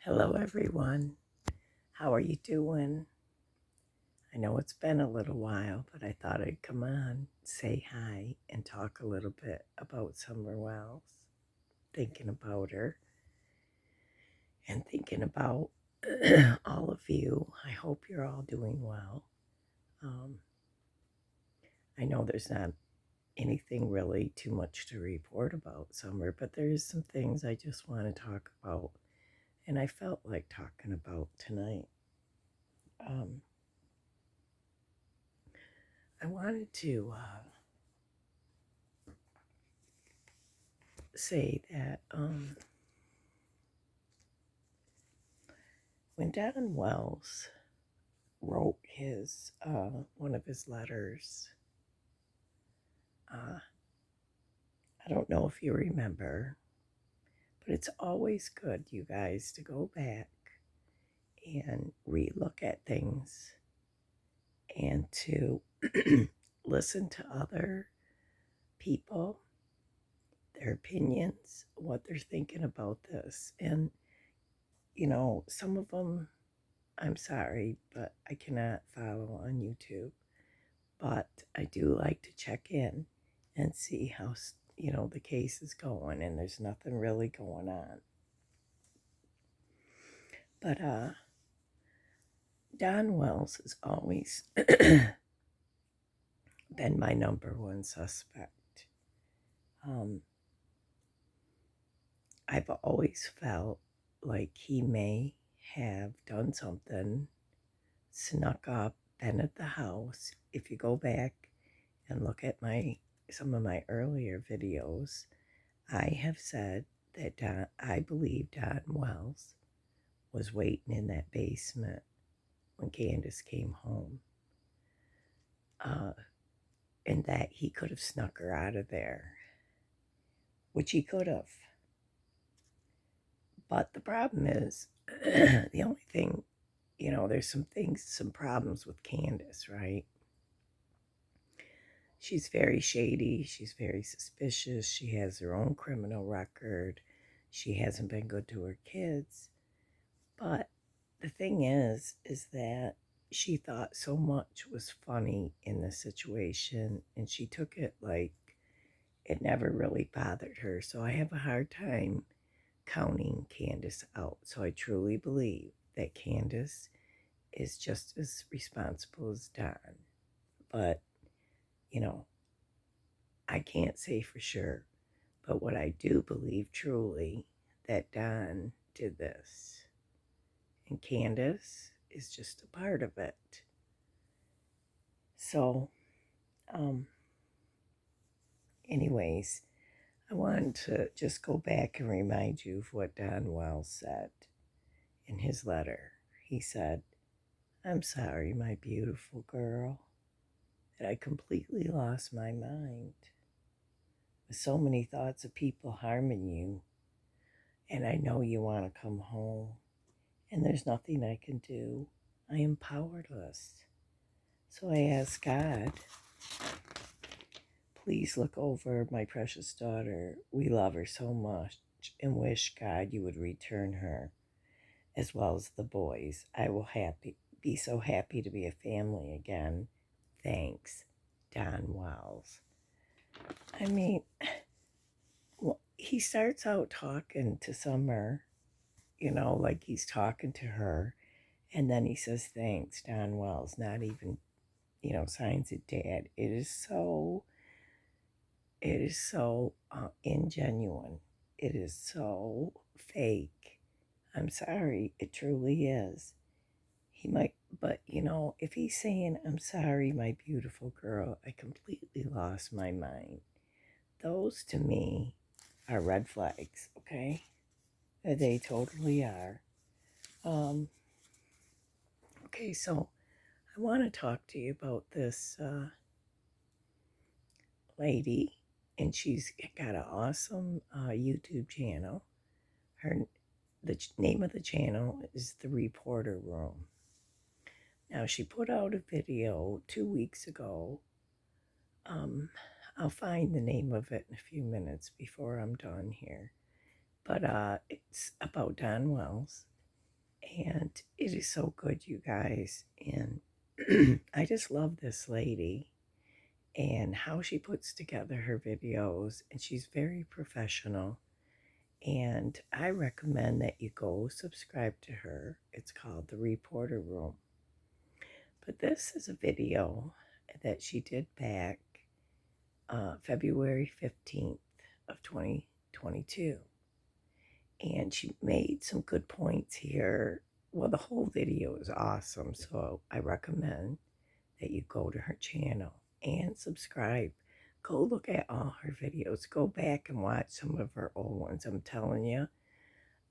Hello, everyone. How are you doing? I know it's been a little while, but I thought I'd come on, say hi, and talk a little bit about Summer Wells. Thinking about her and thinking about all of you. I hope you're all doing well. Um, I know there's not anything really too much to report about Summer, but there's some things I just want to talk about, and I felt like talking about tonight. Um, I wanted to say that when Don Wells wrote his one of his letters, uh, I don't know if you remember, but it's always good, you guys, to go back and relook at things and to listen to other people, their opinions, what they're thinking about this. And, some of them, I'm sorry, but I cannot follow on YouTube. But I do like to check in and see how, the case is going, and there's nothing really going on. But Don Wells has always been my number one suspect. Um, I've always felt like he may have done something, snuck up, been at the house. If you go back and look at some of my earlier videos, I have said that I believe Don Wells was waiting in that basement when Candace came home, uh, and that he could have snuck her out of there, which he could have. But the problem is, the only thing, there's some problems with Candace, right? She's very shady. She's very suspicious. She has her own criminal record. She hasn't been good to her kids. But the thing is that she thought so much was funny in the situation, and she took it like it never really bothered her. So I have a hard time counting Candace out. So I truly believe that Candace is just as responsible as Don. But, you know, I can't say for sure. But what I do believe truly that Don did this. And Candace is just a part of it. So, um, anyways, I wanted to just go back and remind you of what Don Wells said in his letter. He said, "I'm sorry, my beautiful girl, that I completely lost my mind with so many thoughts of people harming you, and I know you want to come home, and there's nothing I can do. I am powerless. So I ask God, please look over my precious daughter. We love her so much and wish God you would return her as well as the boys. I will be so happy to be a family again. Thanks, Don Wells." I mean, well, he starts out talking to Summer, like he's talking to her, and then he says, "Thanks, Don Wells," not even, signs it dad. It is so ingenuine. It is so fake. I'm sorry, it truly is. He might, but if he's saying, "I'm sorry, my beautiful girl, I completely lost my mind," those to me are red flags, okay? They totally are. Um, okay, so I want to talk to you about this lady, and she's got an awesome YouTube channel. The name of the channel is The Reporter Room. Now, she put out a video 2 weeks ago. I'll find the name of it in a few minutes before I'm done here. But it's about Don Wells. And it is so good, you guys. And I just love this lady and how she puts together her videos. And she's very professional. And I recommend that you go subscribe to her. It's called The Reporter Room. But this is a video that she did back February 15th of 2022. And she made some good points here. Well, the whole video is awesome, so I recommend that you go to her channel and subscribe. Go look at all her videos. Go back and watch some of her old ones. I'm telling you,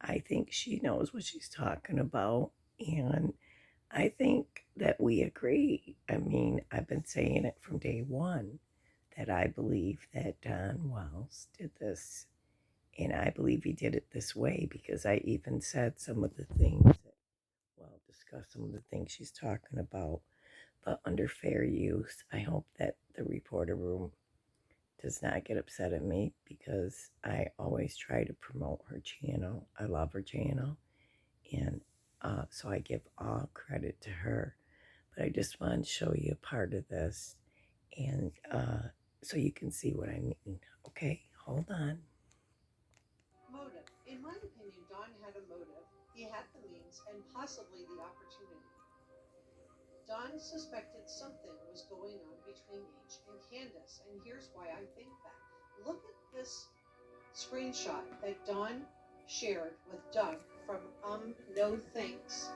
I think she knows what she's talking about, and I think that we agree. I mean, I've been saying it from day one that I believe that Don Wells did this. And I believe he did it this way because I even said some of the things that, well, discuss some of the things she's talking about. But under fair use, I hope that the reporter room does not get upset at me because I always try to promote her channel. I love her channel. And so I give all credit to her. But I just wanted to show you a part of this. And so you can see what I mean. Okay, hold on. Motive. In my opinion, Don had a motive. He had the means and possibly the opportunity. Don suspected something was going on between H and Candace, and here's why I think that. Look at this screenshot that Don shared with Doug from No Thanks.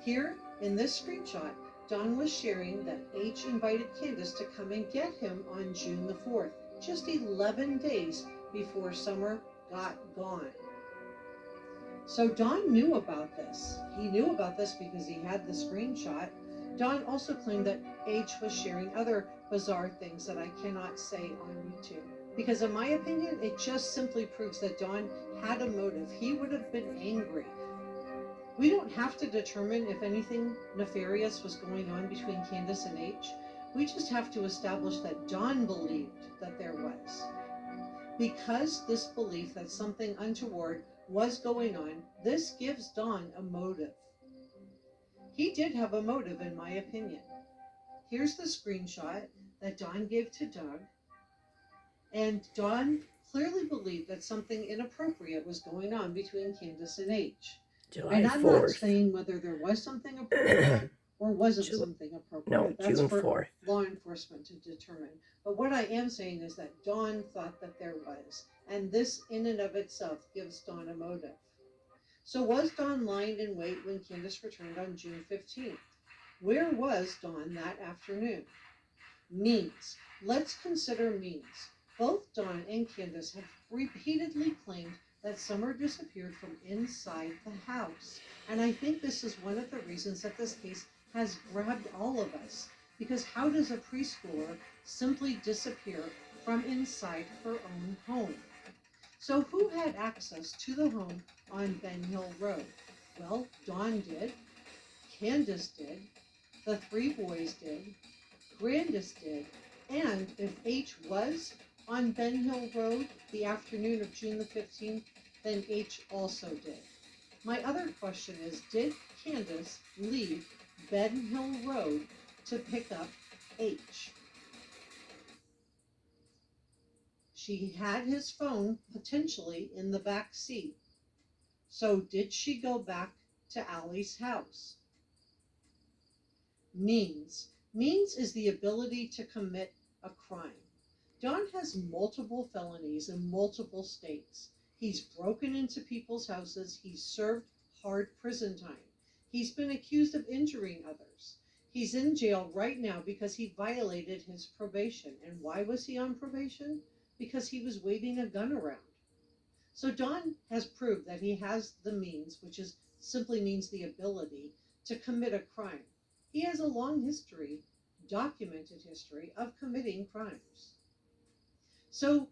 Here in this screenshot, Don was sharing that H invited Candace to come and get him on June the 4th, just 11 days before Summer got gone. So Don knew about this. He knew about this because he had the screenshot. Don also claimed that H was sharing other bizarre things that I cannot say on YouTube. Because in my opinion, it just simply proves that Don had a motive. He would have been angry. We don't have to determine if anything nefarious was going on between Candace and H. We just have to establish that Don believed that there was. Because this belief that something untoward was going on, this gives Don a motive. He did have a motive, in my opinion. Here's the screenshot that Don gave to Doug, and Don clearly believed that something inappropriate was going on between Candace and H. July And I'm not 4th. saying whether there was something appropriate or wasn't something No, appropriate. That's June for 4th. law enforcement to determine. But what I am saying is that Dawn thought that there was. And this, in and of itself, gives Dawn a motive. So was Dawn lying in wait when Candace returned on June 15th? Where was Dawn that afternoon? Means. Let's consider means. Both Dawn and Candace have repeatedly claimed that Summer disappeared from inside the house. And I think this is one of the reasons that this case has grabbed all of us. Because how does a preschooler simply disappear from inside her own home? So who had access to the home on Ben Hill Road? Well, Dawn did, Candace did, the three boys did, Grandis did, and if H was on Ben Hill Road the afternoon of June the 15th, then H also did. My other question is, did Candace leave Ben Hill Road to pick up H? She had his phone potentially in the back seat. So did she go back to Allie's house? Means. Means is the ability to commit a crime. Don has multiple felonies in multiple states. He's broken into people's houses. He's served hard prison time. He's been accused of injuring others. He's in jail right now because he violated his probation. And why was he on probation? Because he was waving a gun around. So Don has proved that he has the means, which is simply means the ability to commit a crime. He has a long history, documented history of committing crimes. So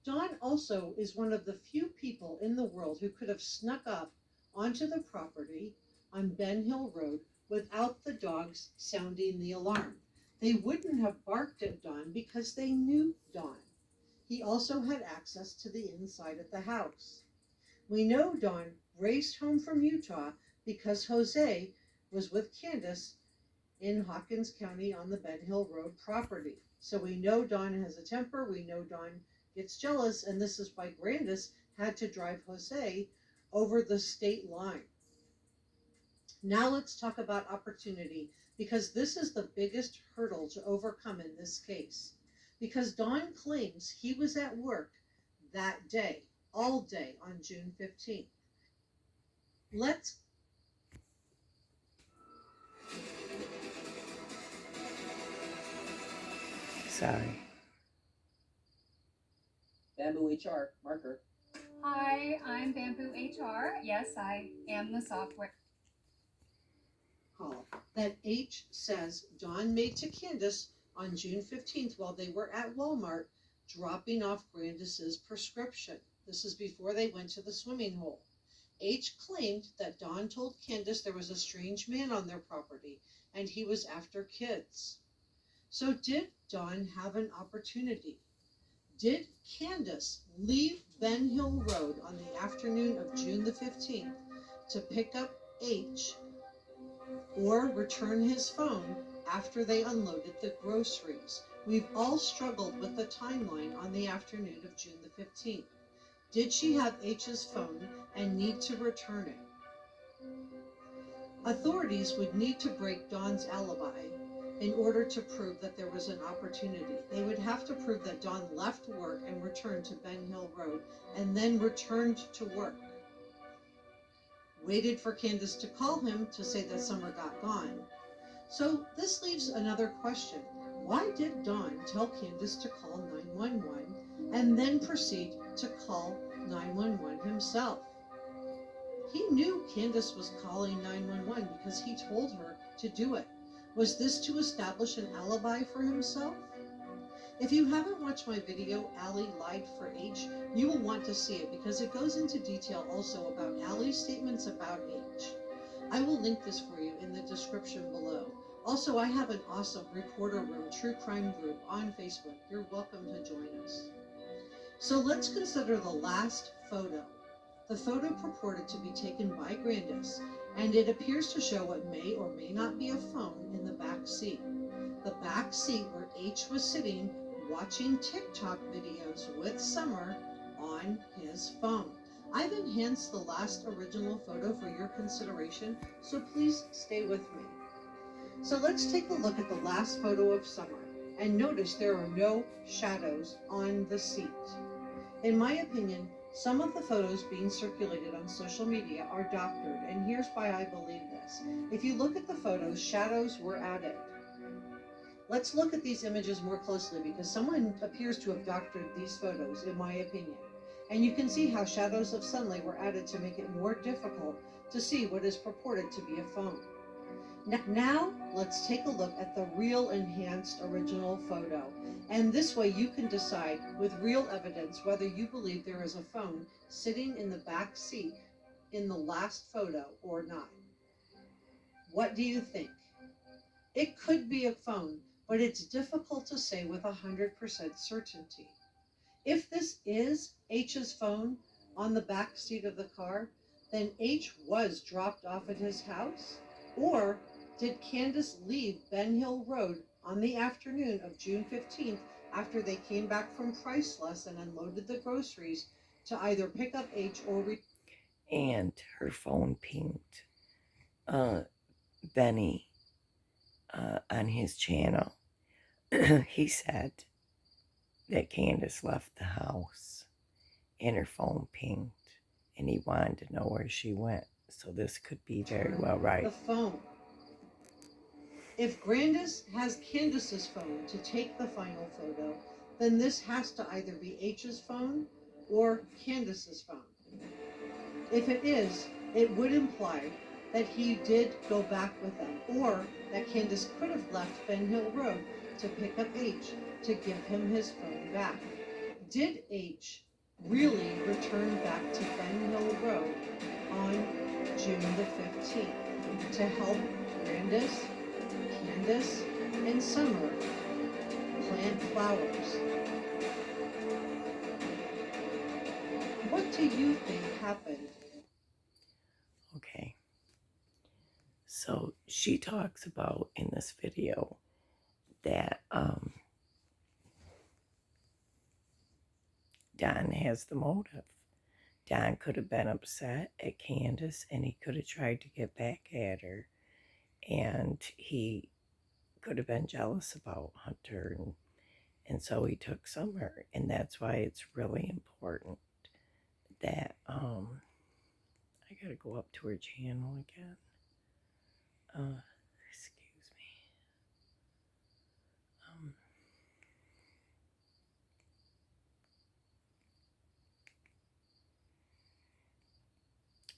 Don also is one of the few people in the world who could have snuck up onto the property on Ben Hill Road without the dogs sounding the alarm. They wouldn't have barked at Don because they knew Don. He also had access to the inside of the house. We know Don raced home from Utah because Jose was with Candace in Hawkins County on the Ben Hill Road property. So we know Don has a temper, we know Don gets jealous, and this is why Grandis had to drive Jose over the state line. Now let's talk about opportunity, because this is the biggest hurdle to overcome in this case. Because Don claims he was at work that day, all day on June 15th. Let's Sorry. Bamboo HR, marker. Hi, I'm Bamboo HR. Yes, I am the software call that H says Don made to Candace on June 15th while they were at Walmart dropping off Grandis's prescription. This is before they went to the swimming hole. H claimed that Don told Candace there was a strange man on their property and he was after kids. So did Don have an opportunity? Did Candace leave Ben Hill Road on the afternoon of June the 15th to pick up H or return his phone after they unloaded the groceries? We've all struggled with the timeline on the afternoon of June the 15th. Did she have H's phone and need to return it? Authorities would need to break Don's alibi in order to prove that there was an opportunity. They would have to prove that Don left work and returned to Ben Hill Road and then returned to work. Waited for Candace to call him to say that Summer got gone. So this leaves another question. Why did Don tell Candace to call 911 and then proceed to call 911 himself? He knew Candace was calling 911 because he told her to do it. Was this to establish an alibi for himself? If you haven't watched my video, Allie Lied for H, you will want to see it because it goes into detail also about Allie's statements about H. I will link this for you in the description below. Also, I have an awesome Reporter Room True Crime group on Facebook. You're welcome to join us. So let's consider the last photo. The photo purported to be taken by Grandis, and it appears to show what may or may not be a phone in the back seat. The back seat where H was sitting watching TikTok videos with Summer on his phone. I've enhanced the last original photo for your consideration, so please stay with me. So let's take a look at the last photo of Summer, and notice there are no shadows on the seat. In my opinion, some of the photos being circulated on social media are doctored, and here's why I believe this. If you look at the photos, shadows were added. Let's look at these images more closely because someone appears to have doctored these photos, in my opinion. And you can see how shadows of sunlight were added to make it more difficult to see what is purported to be a phone. Now, let's take a look at the real enhanced original photo. And this way you can decide with real evidence whether you believe there is a phone sitting in the back seat in the last photo or not. What do you think? It could be a phone, but it's difficult to say with 100% certainty. If this is H's phone on the back seat of the car, then H was dropped off at his house? Or did Candace leave Ben Hill Road on the afternoon of June 15th after they came back from Priceless and unloaded the groceries to either pick up H or And her phone pinged Benny on his channel. He said that Candace left the house and her phone pinged and he wanted to know where she went. So this could be very well right. the phone? If Grandis has Candace's phone to take the final photo, then this has to either be H's phone or Candace's phone. If it is, it would imply that he did go back with them, or that Candace could have left Ben Hill Road to pick up H to give him his phone back. Did H really return back to Ben Hill Road on June the 15th to help Grandis, Candace, and Summer plant flowers? What do you think happened? Okay. So she talks about in this video that Don has the motive. Don could have been upset at Candace and he could have tried to get back at her, and he could have been jealous about Hunter, and so he took Summer, and that's why it's really important that I gotta go up to her channel again. Excuse me.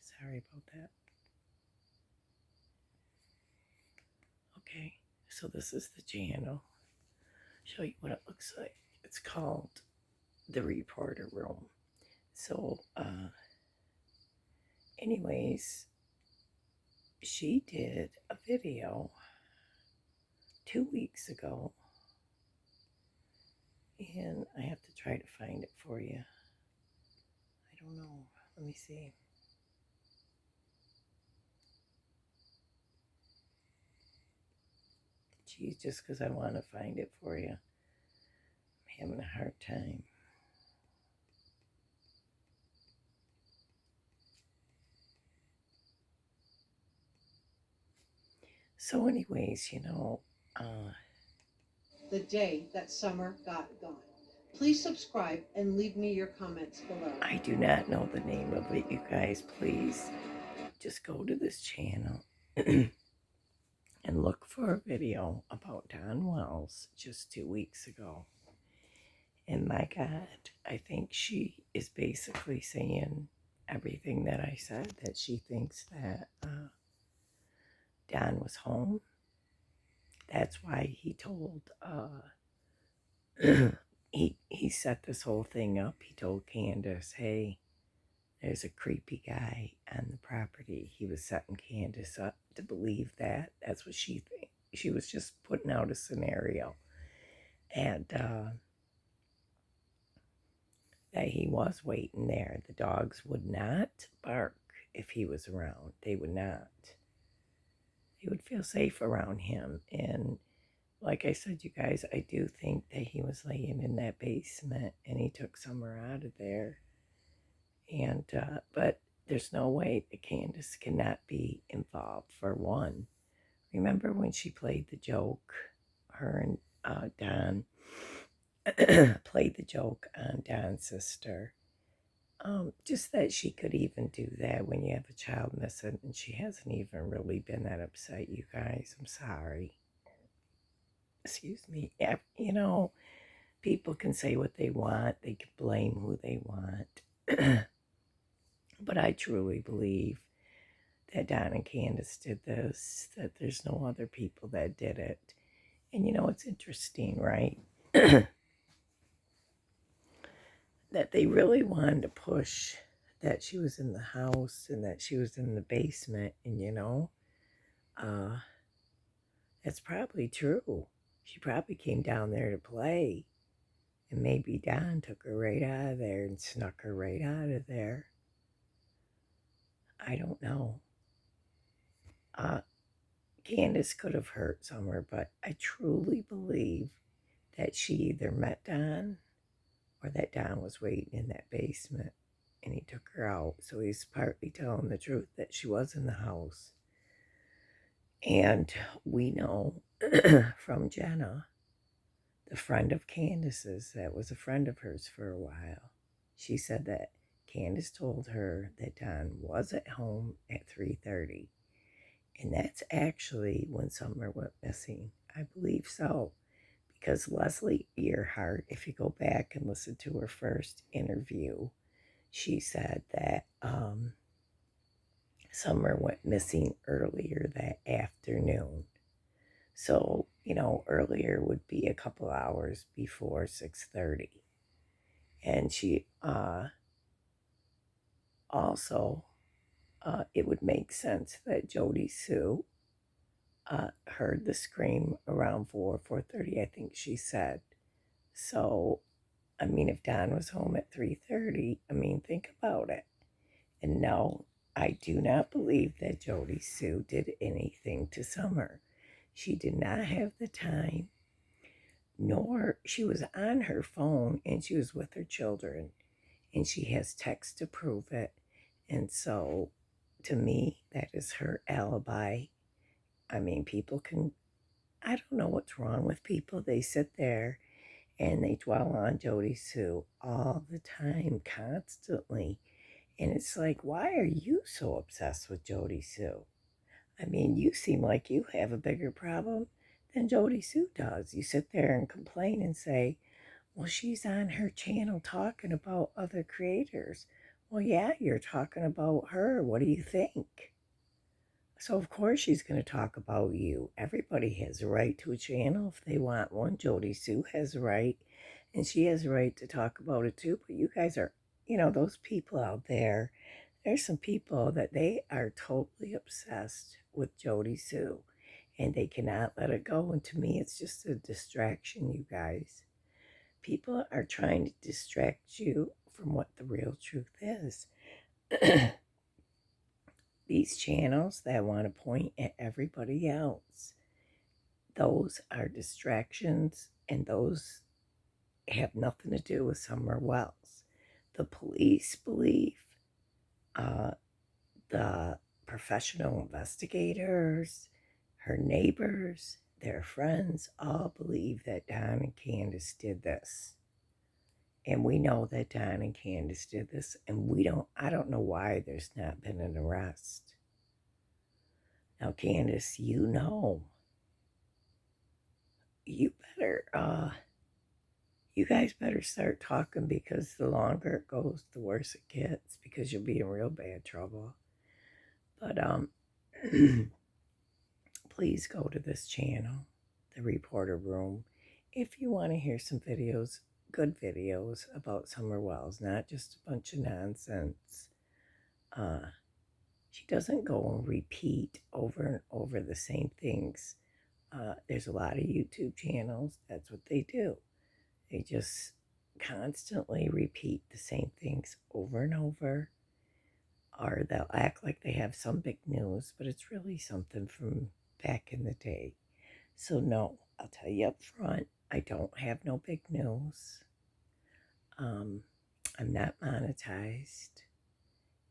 Sorry about that. Okay, so this is the channel. Show you what it looks like. It's called the Reporter Room. So, anyways, she did a video 2 weeks ago, and I have to try to find it for you. I don't know. Let me see. Geez, just because I want to find it for you. I'm having a hard time. So anyways, The day that Summer got gone. Please subscribe and leave me your comments below. I do not know the name of it, you guys. Please just go to this channel and look for a video about Don Wells just 2 weeks ago. And my God, I think she is basically saying everything that I said, that she thinks that Don was home. That's why he told, he set this whole thing up. He told Candace, hey, there's a creepy guy on the property. He was setting Candace up to believe that. That's what she thinks. She was just putting out a scenario. And that he was waiting there. The dogs would not bark if he was around. They would not. They would feel safe around him. And like I said, you guys, I do think that he was laying in that basement and he took Summer out of there. And, but there's no way that Candace cannot be involved, for one. Remember when she played the joke, her and Don played the joke on Don's sister? Just that she could even do that when you have a child missing, and she hasn't even really been that upset, you guys. I'm sorry. Excuse me. People can say what they want. They can blame who they want. But I truly believe that Don and Candace did this, that there's no other people that did it. And it's interesting, right? That they really wanted to push that she was in the house and that she was in the basement. And, that's probably true. She probably came down there to play. And maybe Don took her right out of there and snuck her right out of there. I don't know. Candace could have hurt Summer, but I truly believe that she either met Don or that Don was waiting in that basement and he took her out. So he's partly telling the truth that she was in the house. And we know from Jenna, the friend of Candace's, that was a friend of hers for a while, she said that Candace told her that Don was at home at 3:30. And that's actually when Summer went missing. I believe so. Because Leslie Earhart, if you go back and listen to her first interview, she said that Summer went missing earlier that afternoon. So, earlier would be a couple hours before 6:30. And she also, it would make sense that Jody Sue heard the scream around 4:30, I think she said. So, if Don was home at 3:30, think about it. And no, I do not believe that Jody Sue did anything to Summer. She did not have the time, nor she was on her phone and she was with her children, and she has text to prove it. And so, to me, that is her alibi. I mean, people can, I don't know what's wrong with people. They sit there and they dwell on Jody Sue all the time, constantly. And it's like, why are you so obsessed with Jody Sue? I mean, you seem like you have a bigger problem than Jody Sue does. You sit there and complain and say, well, she's on her channel talking about other creators. Well, yeah, you're talking about her. What do you think? So, of course, she's going to talk about you. Everybody has a right to a channel if they want one. Jody Sue has a right, and she has a right to talk about it too. But you guys are, those people out there, there's some people that they are totally obsessed with Jody Sue, and they cannot let it go. And to me, it's just a distraction, you guys. People are trying to distract you from what the real truth is. These channels that want to point at everybody else, those are distractions, and those have nothing to do with Summer Wells. The police believe, uh, the professional investigators, her neighbors, their friends, all believe that Don and Candace did this. And we know that Don and Candace did this, and I don't know why there's not been an arrest. Now, Candace, you better, you guys better start talking, because the longer it goes, the worse it gets, because you'll be in real bad trouble. But, please go to this channel, The Reporter Room, if you want to hear some videos, good videos about Summer Wells, not just a bunch of nonsense. She doesn't go and repeat over and over the same things. There's a lot of YouTube channels, that's what they do. They just constantly repeat the same things over and over, or they'll act like they have some big news, but it's really something from back in the day. So, no, I'll tell you up front, I don't have no big news. I'm not monetized,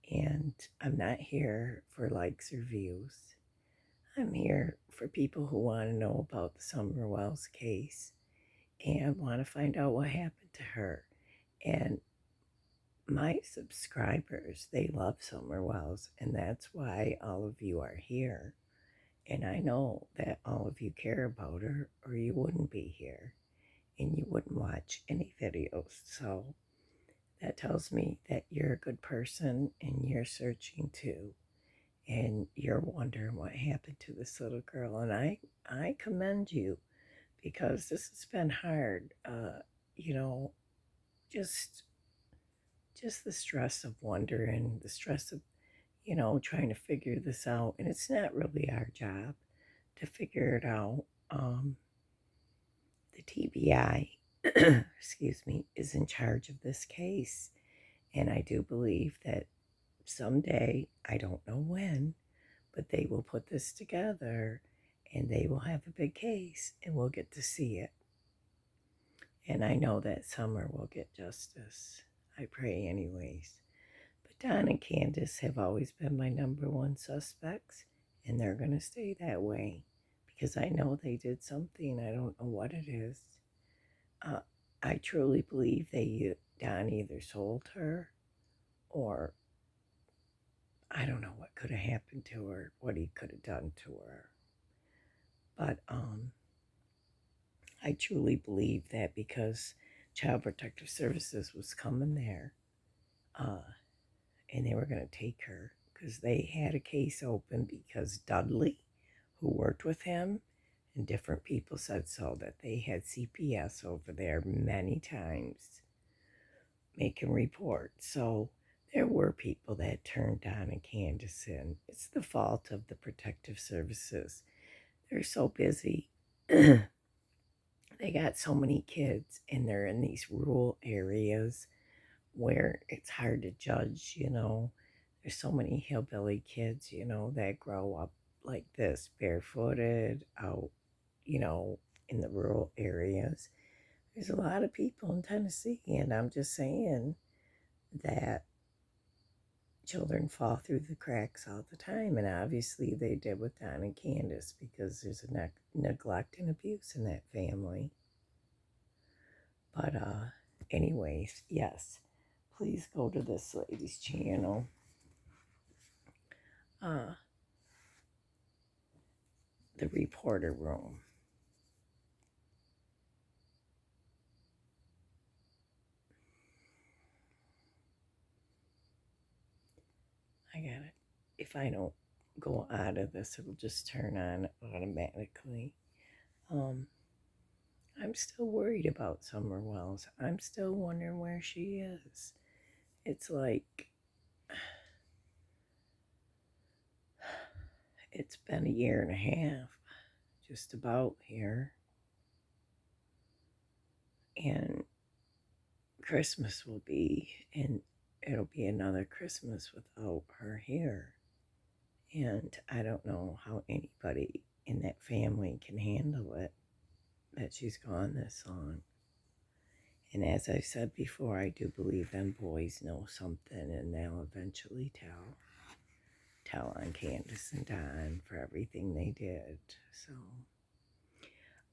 and I'm not here for likes or views. I'm here for people who want to know about the Summer Wells case and want to find out what happened to her. And my subscribers, they love Summer Wells, and that's why all of you are here. And I know that all of you care about her, or you wouldn't be here and you wouldn't watch any videos. So that tells me that you're a good person and you're searching too. And you're wondering what happened to this little girl. And I commend you, because this has been hard. You know, just the stress of wondering, the stress of, trying to figure this out. And it's not really our job to figure it out. The TBI, excuse me, is in charge of this case. And I do believe that someday, I don't know when, but they will put this together and they will have a big case and we'll get to see it. And I know that Summer will get justice. I pray, anyways. But Don and Candace have always been my number one suspects, and they're going to stay that way, because I know they did something. I don't know what it is. I truly believe Don either sold her, or I don't know what could have happened to her, what he could have done to her. But I truly believe that, because Child Protective Services was coming there, and they were going to take her, because they had a case open, because Dudley, who worked with him, and different people said so, that they had CPS over there many times making reports. So there were people that turned Don and Candace in. It's the fault of the protective services. They're so busy. They got so many kids, and they're in these rural areas where it's hard to judge, there's so many hillbilly kids, you know, that grow up like this, barefooted, out, you know, in the rural areas. There's a lot of people in Tennessee, and I'm just saying that children fall through the cracks all the time, and obviously they did with Don and Candace because there's a neglect and abuse in that family. But anyways, yes, please go to this lady's channel. Uh, the reporter room. I got it. If I don't go out of this, it'll just turn on automatically. Um, I'm still worried about Summer Wells. I'm still wondering where she is. It's like it's been a year and a half, just about here. And Christmas will be, and it'll be another Christmas without her here. And I don't know how anybody in that family can handle it, that she's gone this long. And as I've said before, I do believe them boys know something, and they'll eventually tell on Candace and Don for everything they did. So,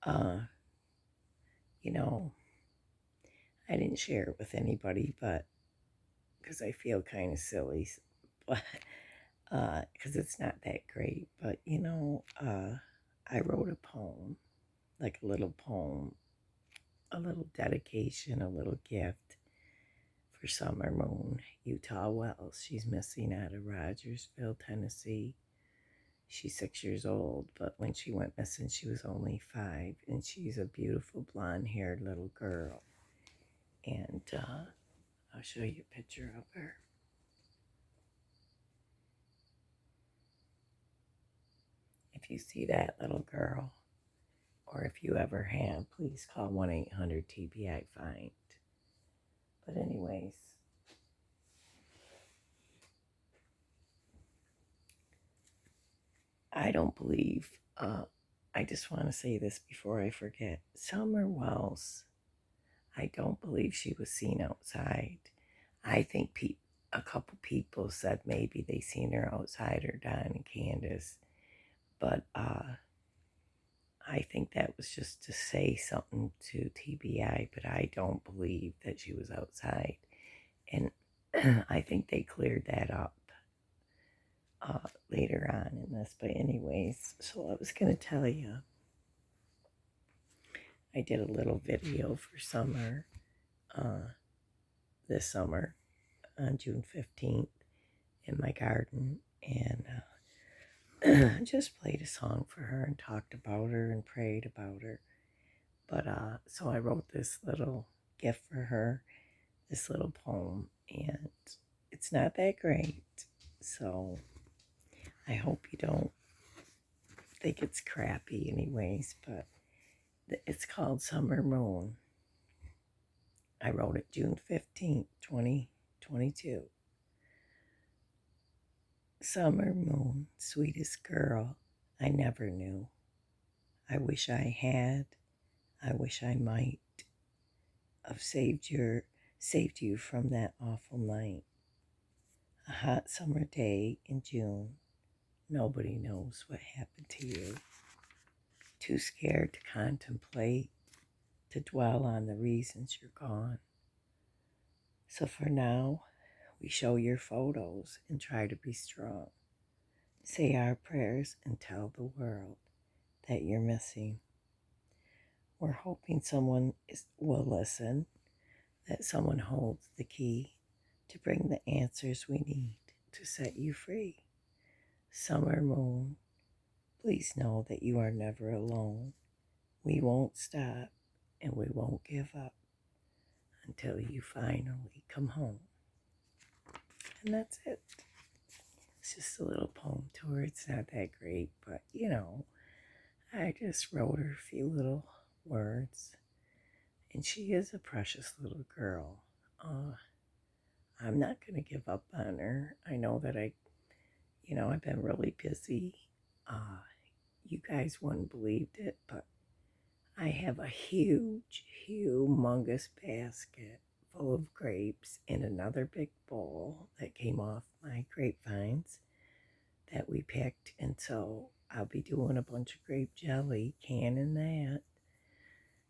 uh, you know, I didn't share it with anybody, but because I feel kind of silly, but because it's not that great. But you know, I wrote a poem, like a little poem, a little dedication, a little gift for Summer Moon Utah Wells. She's missing out of Rogersville, Tennessee. She's 6 years old, but when she went missing, she was only 5, and she's a beautiful blonde-haired little girl. And I'll show you a picture of her. If you see that little girl, or if you ever have, please call 1-800-TBI-FIND. But anyways, I don't believe, I just want to say this before I forget. Summer Wells, I don't believe she was seen outside. I think a couple people said maybe they seen her outside, or Don and Candace. But I think that was just to say something to TBI, but I don't believe that she was outside. And I think they cleared that up later on in this. But anyways, so I was going to tell you, I did a little video for summer, this summer, on June 15th in my garden, and just played a song for her and talked about her and prayed about her. But so I wrote this little gift for her, this little poem, and it's not that great. So I hope you don't think it's crappy anyways, but it's called Summer Moon. I wrote it June 15th, 2022. Summer moon, sweetest girl I never knew. I wish I had, I wish I might have saved you from that awful night. A hot summer day in June. Nobody knows what happened to you. Too scared to contemplate, to dwell on the reasons you're gone. So for now, we show your photos and try to be strong. Say our prayers and tell the world that you're missing. We're hoping someone will listen, that someone holds the key to bring the answers we need to set you free. Summer moon, please know that you are never alone. We won't stop and we won't give up until you finally come home. And that's it. It's just a little poem to her. It's not that great, but you know, I just wrote her a few little words. And she is a precious little girl. I'm not going to give up on her. I know that I've been really busy. You guys wouldn't believed it, but I have a huge, humongous basket full of grapes in another big bowl that came off my grapevines that we picked. And so I'll be doing a bunch of grape jelly, canning that.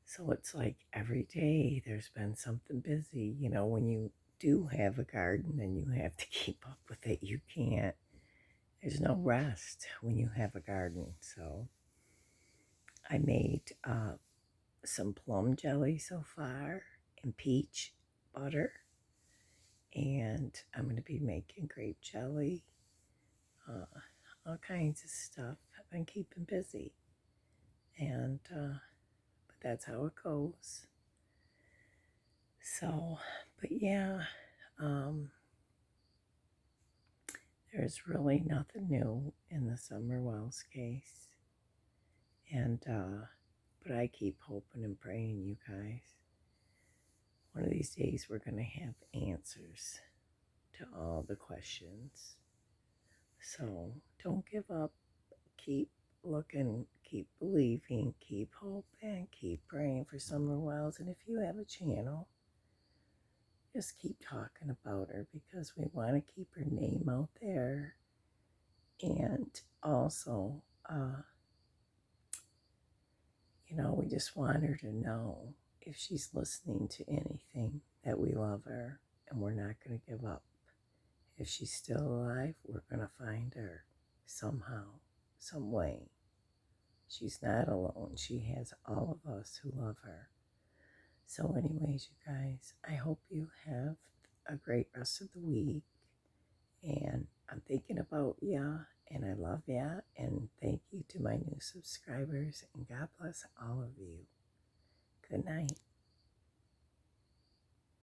So it's like every day there's been something busy. When you do have a garden and you have to keep up with it, you can't. There's no rest when you have a garden. So I made some plum jelly so far and peach butter. And I'm going to be making grape jelly, all kinds of stuff. I've been keeping busy. And, but that's how it goes. So, but yeah, there's really nothing new in the Summer Wells case. And, but I keep hoping and praying, you guys. One of these days we're going to have answers to all the questions. So don't give up. Keep looking, keep believing, keep hoping, keep praying for Summer Wells. And if you have a channel, just keep talking about her because we want to keep her name out there. And also, we just want her to know if she's listening to anything that we love her and we're not going to give up. If she's still alive, we're going to find her somehow, some way. She's not alone. She has all of us who love her. So anyways, you guys, I hope you have a great rest of the week. And I'm thinking about ya, and I love ya, and thank you to my new subscribers, and God bless all of you. Good night.